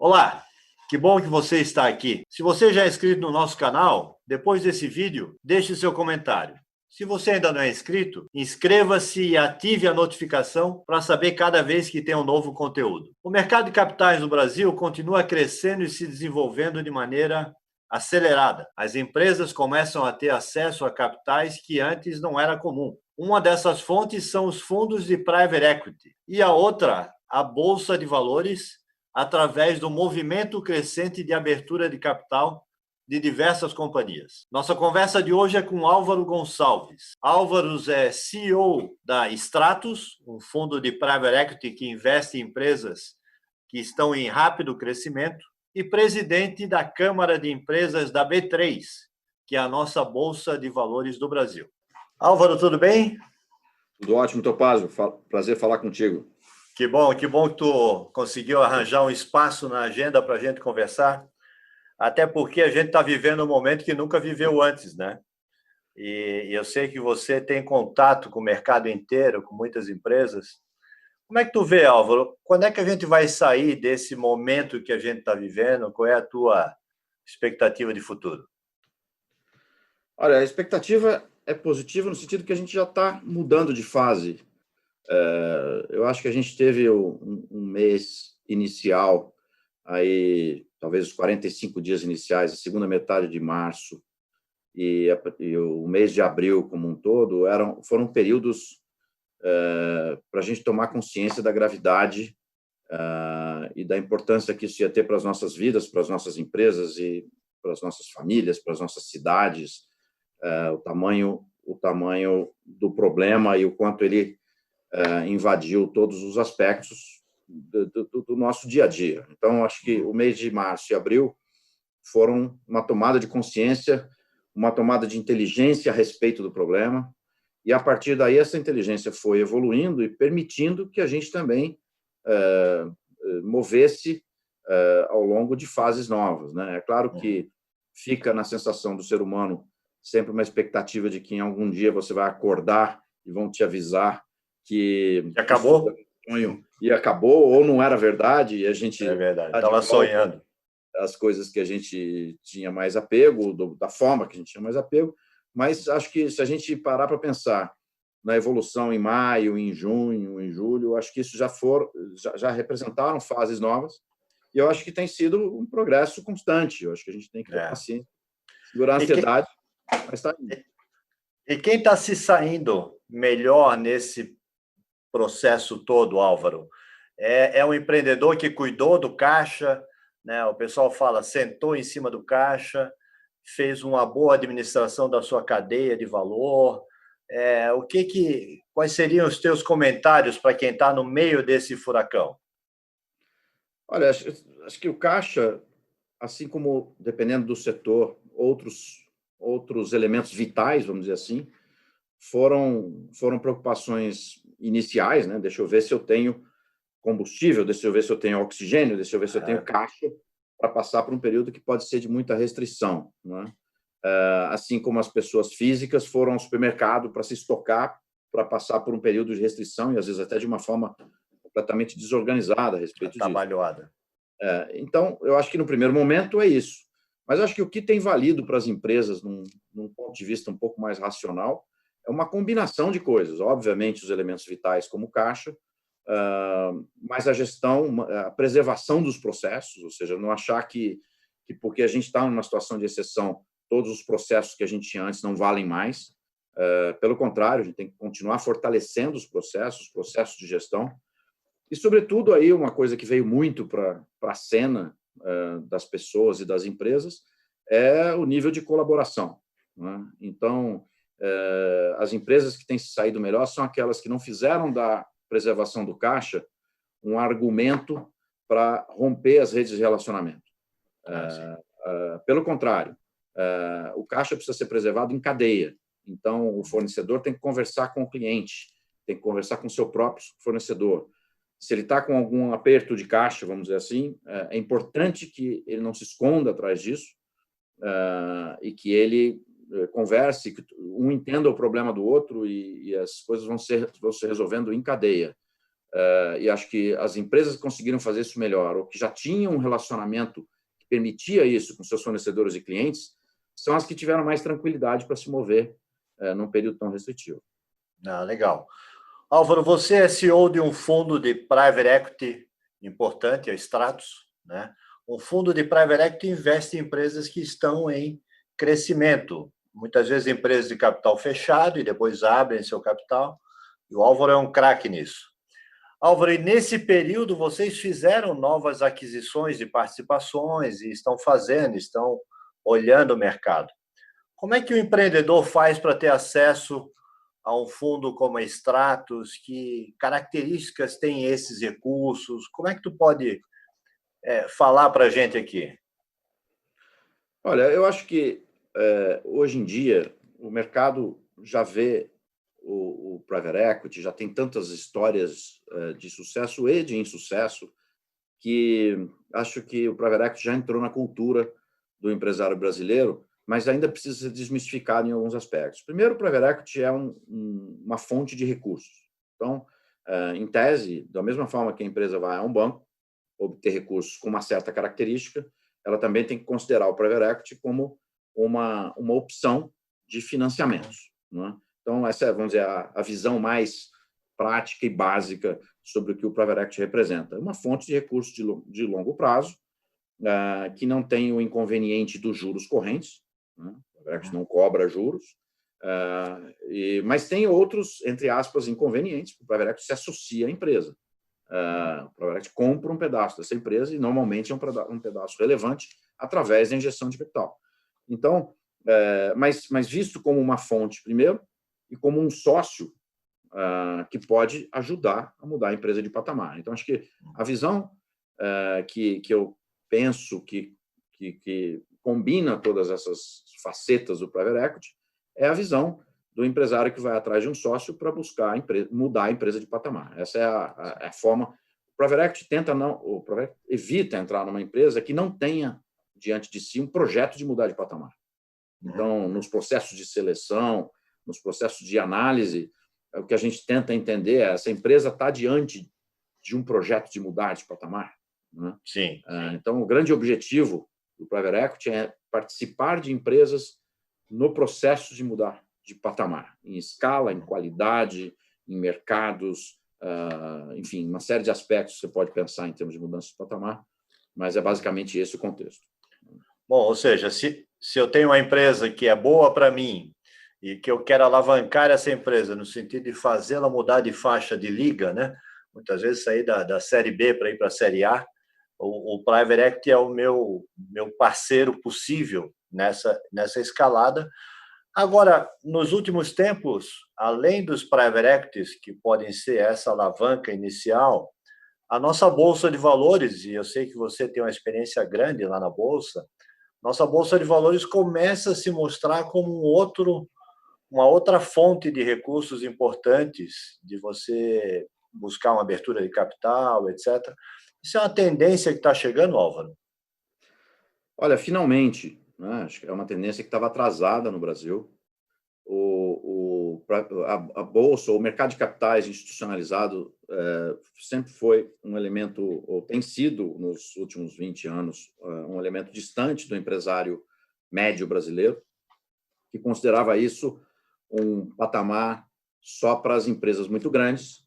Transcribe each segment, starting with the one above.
Olá, que bom que você está aqui. Se você já é inscrito no nosso canal, depois desse vídeo, deixe seu comentário. Se você ainda não é inscrito, inscreva-se e ative a notificação para saber cada vez que tem um novo conteúdo. O mercado de capitais no Brasil continua crescendo e se desenvolvendo de maneira acelerada. As empresas começam a ter acesso a capitais que antes não era comum. Uma dessas fontes são os fundos de private equity e a outra, a bolsa de valores, através do movimento crescente de abertura de capital de diversas companhias. Nossa conversa de hoje é com Álvaro Gonçalves. Álvaro é CEO da Stratos, um fundo de private equity que investe em empresas que estão em rápido crescimento, e presidente da Câmara de Empresas da B3, que é a nossa Bolsa de Valores do Brasil. Álvaro, tudo bem? Tudo ótimo, Topázio. Prazer falar contigo. Que bom que tu conseguiu arranjar um espaço na agenda para a gente conversar, até porque a gente está vivendo um momento que nunca viveu antes, né? E eu sei que você tem contato com o mercado inteiro, com muitas empresas. Como é que tu vê, Álvaro? Quando é que a gente vai sair desse momento que a gente está vivendo? Qual é a tua expectativa de futuro? Olha, a expectativa é positiva no sentido que a gente já está mudando de fase. Eu acho que a gente teve um mês inicial, aí talvez os 45 dias iniciais, a segunda metade de março e o mês de abril como um todo, foram períodos para a gente tomar consciência da gravidade e da importância que isso ia ter para as nossas vidas, para as nossas empresas e para as nossas famílias, para as nossas cidades, o tamanho do problema e o quanto ele invadiu todos os aspectos do nosso dia a dia. Então, acho que o mês de março e abril foram uma tomada de consciência, uma tomada de inteligência a respeito do problema, e, a partir daí, essa inteligência foi evoluindo e permitindo que a gente também movesse ao longo de fases novas, né? É claro que fica na sensação do ser humano sempre uma expectativa de que em algum dia você vai acordar e vão te avisar que acabou sonho e acabou, ou não era verdade, e a gente estava sonhando as coisas que a gente tinha mais apego, da forma que a gente tinha mais apego. Mas acho que, se a gente parar para pensar na evolução em maio, em junho, em julho, acho que isso já representaram fases novas, e eu acho que tem sido um progresso constante. Eu acho que a gente tem que ter paciência, segurar a ansiedade, mas está indo. E quem está se saindo melhor nesse processo todo, Álvaro? É um empreendedor que cuidou do caixa, né? O pessoal fala, sentou em cima do caixa, fez uma boa administração da sua cadeia de valor. Quais seriam os teus comentários para quem está no meio desse furacão? Olha, acho que o caixa, assim como, dependendo do setor, outros elementos vitais, vamos dizer assim, foram preocupações iniciais, né? Deixa eu ver se eu tenho combustível, deixa eu ver se eu tenho oxigênio, deixa eu ver se eu tenho caixa para passar por um período que pode ser de muita restrição, né? Assim como as pessoas físicas foram ao supermercado para se estocar, para passar por um período de restrição, e às vezes até de uma forma completamente desorganizada a respeito disso. Trabalhada. Então, eu acho que no primeiro momento é isso. Mas eu acho que o que tem valido para as empresas, num ponto de vista um pouco mais racional, é uma combinação de coisas. Obviamente, os elementos vitais, como o caixa, mas a gestão, a preservação dos processos, ou seja, não achar que porque a gente está numa situação de exceção, todos os processos que a gente tinha antes não valem mais. Pelo contrário, a gente tem que continuar fortalecendo os processos de gestão. E, sobretudo, aí uma coisa que veio muito para a cena das pessoas e das empresas é o nível de colaboração, né? Então, as empresas que têm se saído melhor são aquelas que não fizeram da preservação do caixa um argumento para romper as redes de relacionamento. Pelo contrário, o caixa precisa ser preservado em cadeia. Então, o fornecedor tem que conversar com o cliente, tem que conversar com o seu próprio fornecedor. Se ele está com algum aperto de caixa, vamos dizer assim, é importante que ele não se esconda atrás disso e que ele converse, que um entenda o problema do outro, e as coisas vão se resolvendo em cadeia. e acho que as empresas que conseguiram fazer isso melhor, ou que já tinham um relacionamento que permitia isso com seus fornecedores e clientes, são as que tiveram mais tranquilidade para se mover num período tão restritivo. Legal. Álvaro, você é CEO de um fundo de private equity importante, a Stratos, né? Um fundo de private equity investe em empresas que estão em crescimento, muitas vezes empresas de capital fechado e depois abrem seu capital, e o Álvaro é um craque nisso. Álvaro, e nesse período vocês fizeram novas aquisições de participações e estão olhando o mercado. Como é que o empreendedor faz para ter acesso a um fundo como a Stratos? Que características tem esses recursos? Como é que tu pode falar para a gente aqui? Olha, eu acho que hoje em dia o mercado já vê o private equity, já tem tantas histórias de sucesso e de insucesso, que acho que o private equity já entrou na cultura do empresário brasileiro, mas ainda precisa ser desmistificado em alguns aspectos. Primeiro, o private equity é uma fonte de recursos. Então, em tese, da mesma forma que a empresa vai a um banco obter recursos com uma certa característica, ela também tem que considerar o private equity como uma opção de financiamentos, não é? Então, essa é, vamos dizer, a visão mais prática e básica sobre o que o private equity representa. Uma fonte de recursos de longo prazo, que não tem o inconveniente dos juros correntes, né? O private equity não cobra juros, mas tem outros, entre aspas, inconvenientes, porque o private equity se associa à empresa. O private equity compra um pedaço dessa empresa e, normalmente, é um pedaço relevante através da injeção de capital. Então, mas visto como uma fonte, primeiro, e como um sócio que pode ajudar a mudar a empresa de patamar. Então, acho que a visão que eu penso que combina todas essas facetas do private equity é a visão do empresário que vai atrás de um sócio para buscar mudar a empresa de patamar. Essa é a forma. O private equity evita entrar numa empresa que não tenha diante de si um projeto de mudar de patamar. Então, nos processos de seleção, nos processos de análise, o que a gente tenta entender é: essa empresa está diante de um projeto de mudar de patamar, né? Sim. Então, o grande objetivo do private equity é participar de empresas no processo de mudar de patamar, em escala, em qualidade, em mercados, enfim, uma série de aspectos que você pode pensar em termos de mudança de patamar, mas é basicamente esse o contexto. Bom, ou seja, se eu tenho uma empresa que é boa para mim e que eu quero alavancar essa empresa no sentido de fazê-la mudar de faixa de liga, né? Muitas vezes sair da Série B para ir para a Série A, o Private Equity é o meu parceiro possível nessa escalada. Agora, nos últimos tempos, além dos Private Equities, que podem ser essa alavanca inicial, a nossa Bolsa de Valores, e eu sei que você tem uma experiência grande lá na Bolsa, nossa Bolsa de Valores começa a se mostrar como uma outra fonte de recursos importantes, de você buscar uma abertura de capital, etc. Isso é uma tendência que está chegando, Álvaro? Olha, finalmente, né, acho que é uma tendência que estava atrasada no Brasil. A Bolsa, o mercado de capitais institucionalizado sempre foi um elemento, ou tem sido, nos últimos 20 anos, um elemento distante do empresário médio brasileiro, que considerava isso um patamar só para as empresas muito grandes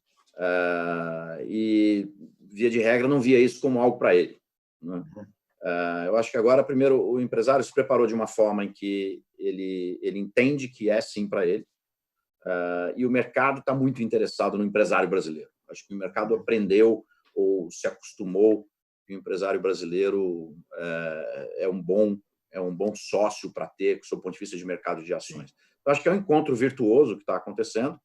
e, via de regra, não via isso como algo para ele, né? Eu acho que agora, primeiro, o empresário se preparou de uma forma em que ele entende que é sim para ele, e o mercado está muito interessado no empresário brasileiro. Acho que o mercado aprendeu ou se acostumou que o empresário brasileiro é um bom sócio para ter, do seu ponto de vista de mercado de ações. Então, acho que é um encontro virtuoso que está acontecendo.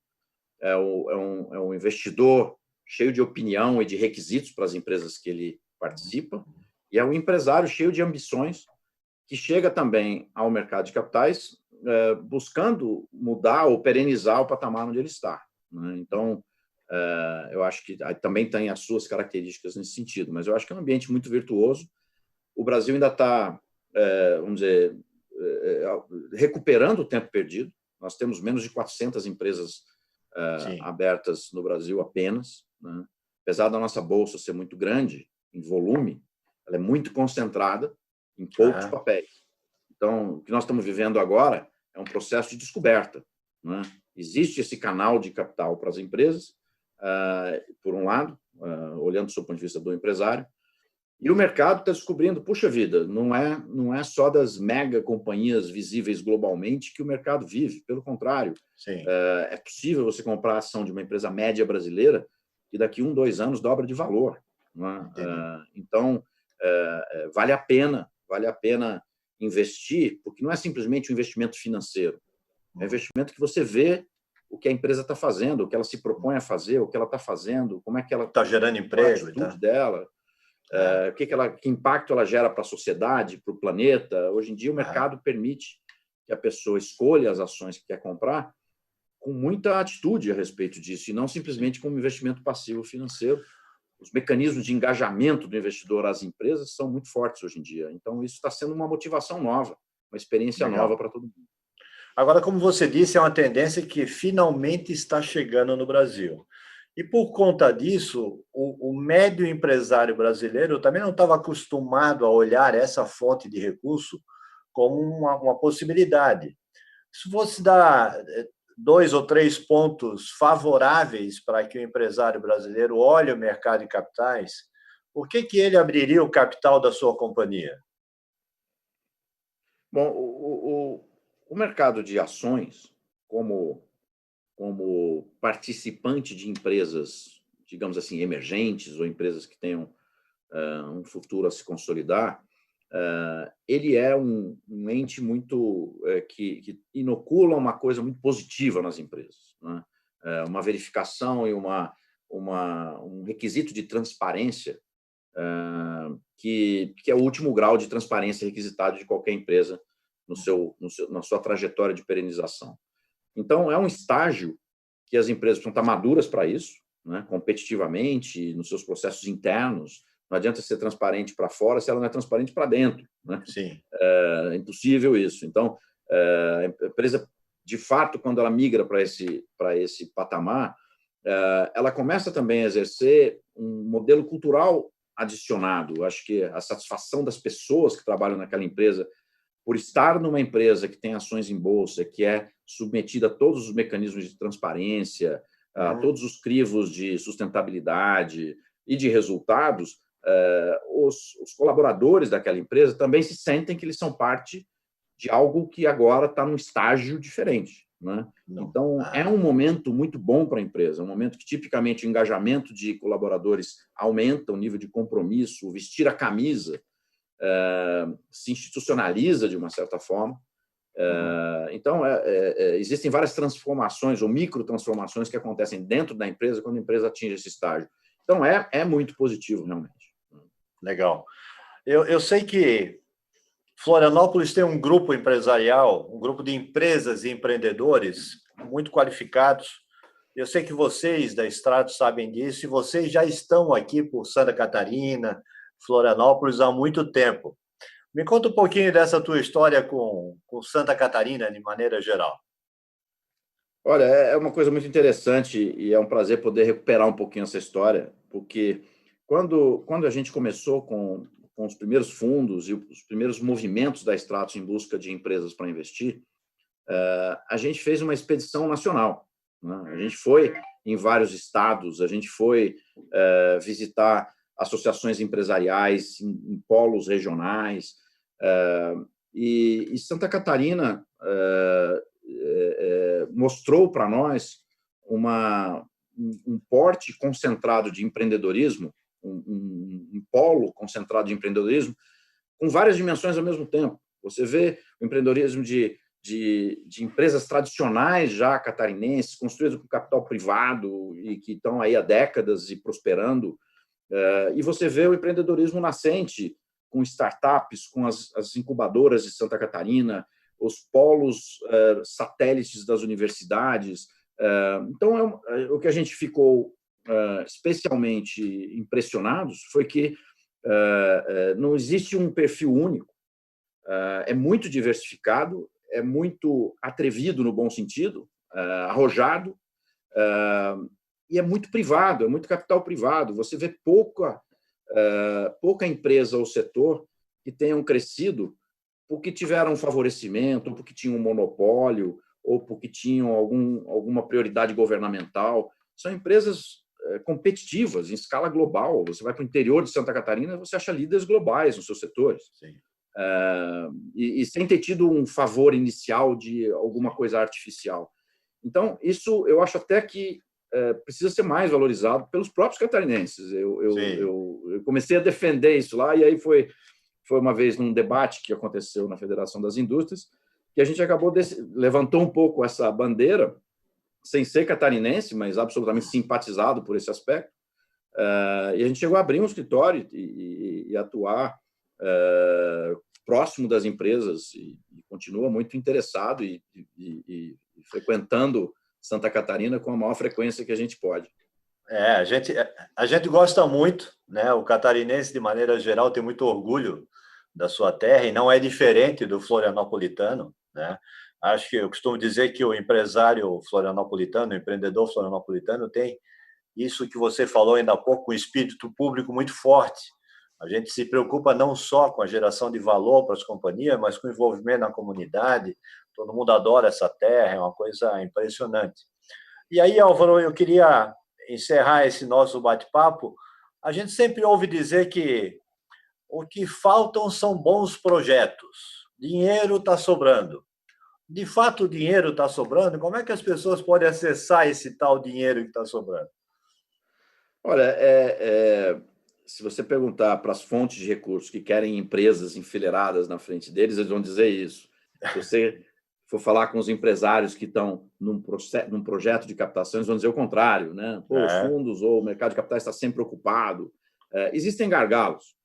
É um investidor cheio de opinião e de requisitos para as empresas que ele participa, e é um empresário cheio de ambições que chega também ao mercado de capitais buscando mudar ou perenizar o patamar onde ele está, né? Então, eu acho que também tem as suas características nesse sentido, mas eu acho que é um ambiente muito virtuoso. O Brasil ainda está, vamos dizer, recuperando o tempo perdido. Nós temos menos de 400 empresas abertas no Brasil apenas, né? apesar da nossa bolsa ser muito grande, em volume, ela é muito concentrada em poucos papéis. Então, o que nós estamos vivendo agora é um processo de descoberta, né? Existe esse canal de capital para as empresas, por um lado, olhando do seu ponto de vista do empresário, e o mercado está descobrindo, puxa vida, não é só das mega companhias visíveis globalmente que o mercado vive, pelo contrário, é possível você comprar a ação de uma empresa média brasileira que daqui 1, 2 anos dobra de valor, né? Então, vale a pena investir, porque não é simplesmente um investimento financeiro, é um investimento que você vê o que a empresa está fazendo, o que ela se propõe a fazer, o que ela está fazendo, como é que ela está gerando emprego, a atitude dela, que impacto ela gera para a sociedade, para o planeta. Hoje em dia, o mercado permite que a pessoa escolha as ações que quer comprar com muita atitude a respeito disso, e não simplesmente como investimento passivo financeiro. Os mecanismos de engajamento do investidor às empresas são muito fortes hoje em dia. Então, isso está sendo uma motivação nova, uma experiência nova para todo mundo. Agora, como você disse, é uma tendência que finalmente está chegando no Brasil. E, por conta disso, o médio empresário brasileiro também não estava acostumado a olhar essa fonte de recurso como uma possibilidade. Se fosse dar 2 ou 3 pontos favoráveis para que o empresário brasileiro olhe o mercado de capitais, por que ele abriria o capital da sua companhia? Bom, o mercado de ações, como participante de empresas, digamos assim, emergentes ou empresas que tenham um futuro a se consolidar, ele é um ente muito que inocula uma coisa muito positiva nas empresas, né? Uma verificação e um requisito de transparência que é o último grau de transparência requisitado de qualquer empresa na sua trajetória de perenização. Então, é um estágio que as empresas precisam estar maduras para isso, né, competitivamente, nos seus processos internos. Não adianta ser transparente para fora se ela não é transparente para dentro, né? Sim. É impossível isso. Então, a empresa, de fato, quando ela migra para esse patamar, ela começa também a exercer um modelo cultural adicionado. Acho que a satisfação das pessoas que trabalham naquela empresa por estar numa empresa que tem ações em bolsa, que é submetida a todos os mecanismos de transparência, a todos os crivos de sustentabilidade e de resultados, os colaboradores daquela empresa também se sentem que eles são parte de algo que agora está num estágio diferente, né? Então, é um momento muito bom para a empresa, um momento que, tipicamente, o engajamento de colaboradores aumenta, o nível de compromisso, vestir a camisa, se institucionaliza de uma certa forma. Então, existem várias transformações ou microtransformações que acontecem dentro da empresa quando a empresa atinge esse estágio. Então, é muito positivo, realmente. Legal. Eu sei que Florianópolis tem um grupo empresarial, um grupo de empresas e empreendedores muito qualificados. Eu sei que vocês da Stratos sabem disso e vocês já estão aqui por Santa Catarina, Florianópolis há muito tempo. Me conta um pouquinho dessa tua história com Santa Catarina, de maneira geral. Olha, é uma coisa muito interessante e é um prazer poder recuperar um pouquinho essa história, porque quando a gente começou com os primeiros fundos e os primeiros movimentos da Stratos em busca de empresas para investir, a gente fez uma expedição nacional, né? A gente foi em vários estados, a gente foi visitar associações empresariais em polos regionais, e Santa Catarina mostrou para nós um porte concentrado de empreendedorismo, um polo concentrado de empreendedorismo, com várias dimensões ao mesmo tempo. Você vê o empreendedorismo de empresas tradicionais já catarinenses, construídas com capital privado e que estão aí há décadas e prosperando, e você vê o empreendedorismo nascente, com startups, com as incubadoras de Santa Catarina, os polos satélites das universidades. Então, o que a gente ficou especialmente impressionados foi que não existe um perfil único, é muito diversificado, é muito atrevido no bom sentido, arrojado, é muito privado, é muito capital privado. Você vê pouca empresa ou setor que tenham crescido porque tiveram um favorecimento, ou porque tinham um monopólio, ou porque tinham alguma prioridade governamental. São empresas competitivas, em escala global. Você vai para o interior de Santa Catarina, você acha líderes globais nos seus setores. Sim. E sem ter tido um favor inicial de alguma coisa artificial. Então, isso eu acho até que precisa ser mais valorizado pelos próprios catarinenses. Eu comecei a defender isso lá, e aí foi uma vez num debate que aconteceu na Federação das Indústrias, que a gente levantou um pouco essa bandeira, sem ser catarinense, mas absolutamente simpatizado por esse aspecto, e a gente chegou a abrir um escritório e atuar próximo das empresas, e continua muito interessado e frequentando Santa Catarina com a maior frequência que a gente pode. A gente gosta muito, né? O catarinense, de maneira geral, tem muito orgulho da sua terra, e não é diferente do florianopolitano, né? Acho que eu costumo dizer que o empresário florianopolitano, o empreendedor florianopolitano, tem isso que você falou ainda há pouco, um espírito público muito forte. A gente se preocupa não só com a geração de valor para as companhias, mas com o envolvimento na comunidade. Todo mundo adora essa terra, é uma coisa impressionante. E aí, Álvaro, eu queria encerrar esse nosso bate-papo. A gente sempre ouve dizer que o que faltam são bons projetos. Dinheiro está sobrando. De fato, o dinheiro está sobrando? Como é que as pessoas podem acessar esse tal dinheiro que está sobrando? Olha, se você perguntar para as fontes de recursos que querem empresas enfileiradas na frente deles, eles vão dizer isso. Se você for falar com os empresários que estão num projeto de captação, eles vão dizer o contrário, né? Os fundos ou o mercado de capitais está sempre ocupado. Existem gargalos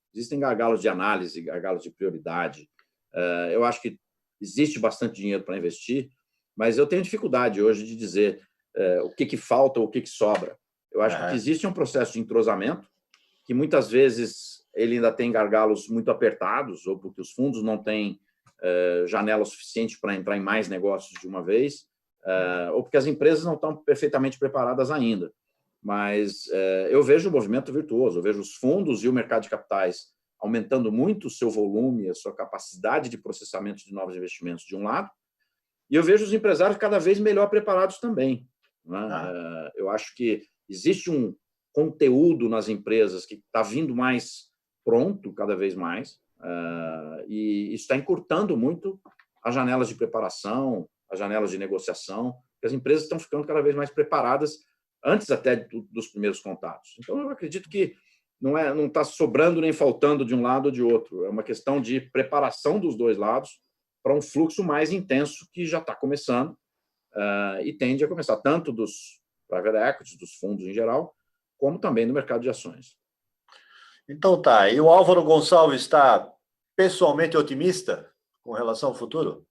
de análise, gargalos de prioridade. Eu acho que existe bastante dinheiro para investir, mas eu tenho dificuldade hoje de dizer o que falta ou o que sobra. Eu acho que existe um processo de entrosamento que muitas vezes ele ainda tem gargalos muito apertados, ou porque os fundos não têm janela suficiente para entrar em mais negócios de uma vez, ou porque as empresas não estão perfeitamente preparadas ainda. Mas eu vejo o movimento virtuoso, eu vejo os fundos e o mercado de capitais aumentando muito o seu volume, a sua capacidade de processamento de novos investimentos de um lado, e eu vejo os empresários cada vez melhor preparados também, né? Eu acho que existe um conteúdo nas empresas que está vindo mais pronto cada vez mais, e isso está encurtando muito as janelas de preparação, as janelas de negociação, que as empresas estão ficando cada vez mais preparadas antes até dos primeiros contatos. Então, eu acredito que não está sobrando nem faltando de um lado ou de outro. É uma questão de preparação dos dois lados para um fluxo mais intenso que já está começando e tende a começar tanto dos private equity, dos fundos em geral, como também no mercado de ações. Então tá. E o Álvaro Gonçalves está pessoalmente otimista com relação ao futuro?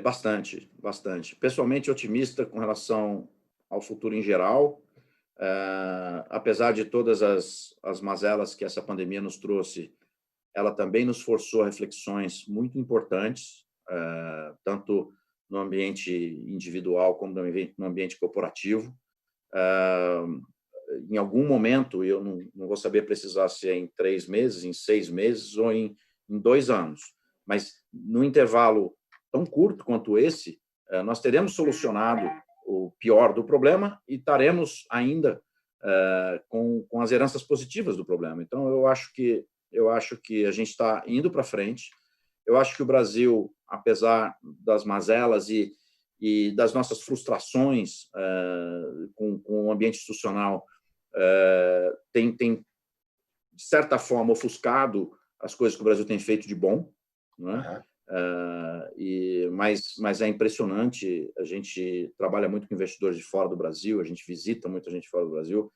Bastante, bastante. Pessoalmente otimista com relação ao futuro em geral. Apesar de todas as mazelas que essa pandemia nos trouxe, ela também nos forçou a reflexões muito importantes, tanto no ambiente individual como no ambiente corporativo. Em algum momento, eu não vou saber precisar se é em 3 meses, em 6 meses ou em 2 anos, mas no intervalo tão curto quanto esse, nós teremos solucionado o pior do problema e estaremos ainda com as heranças positivas do problema. Então, eu acho que a gente está indo para frente. Eu acho que o Brasil, apesar das mazelas e das nossas frustrações com o ambiente institucional, tem, de certa forma, ofuscado as coisas que o Brasil tem feito de bom, né? Mas é impressionante. A gente trabalha muito com investidores de fora do Brasil, a gente visita muita gente fora do Brasil.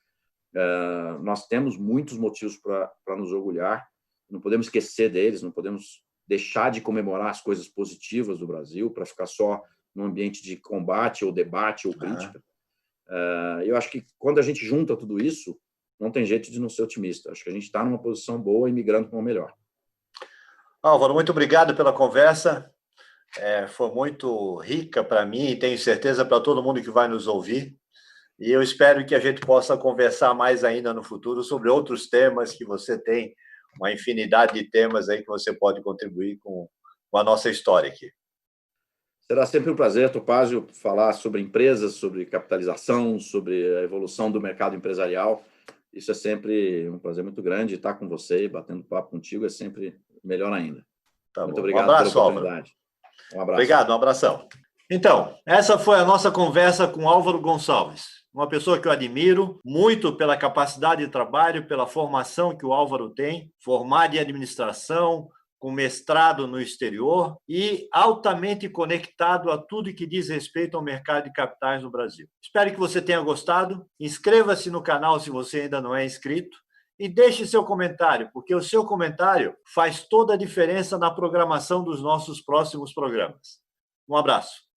Nós temos muitos motivos para nos orgulhar, não podemos esquecer deles, não podemos deixar de comemorar as coisas positivas do Brasil para ficar só no ambiente de combate ou debate ou crítica. Eu acho que quando a gente junta tudo isso, não tem jeito de não ser otimista. Acho que a gente está numa posição boa e migrando para uma melhor. Álvaro, muito obrigado pela conversa. Foi muito rica para mim e tenho certeza para todo mundo que vai nos ouvir. E eu espero que a gente possa conversar mais ainda no futuro sobre outros temas, que você tem uma infinidade de temas aí que você pode contribuir com a nossa história aqui. Será sempre um prazer, Topázio, falar sobre empresas, sobre capitalização, sobre a evolução do mercado empresarial. Isso é sempre um prazer muito grande. Estar com você, batendo papo contigo, é sempre melhor ainda. Tá Muito bom. obrigado abraço, pela oportunidade. Um abraço. Obrigado, um abração. Então, essa foi a nossa conversa com Álvaro Gonçalves, uma pessoa que eu admiro muito pela capacidade de trabalho, pela formação que o Álvaro tem, formado em administração, com mestrado no exterior e altamente conectado a tudo que diz respeito ao mercado de capitais no Brasil. Espero que você tenha gostado. Inscreva-se no canal se você ainda não é inscrito e deixe seu comentário, porque o seu comentário faz toda a diferença na programação dos nossos próximos programas. Um abraço.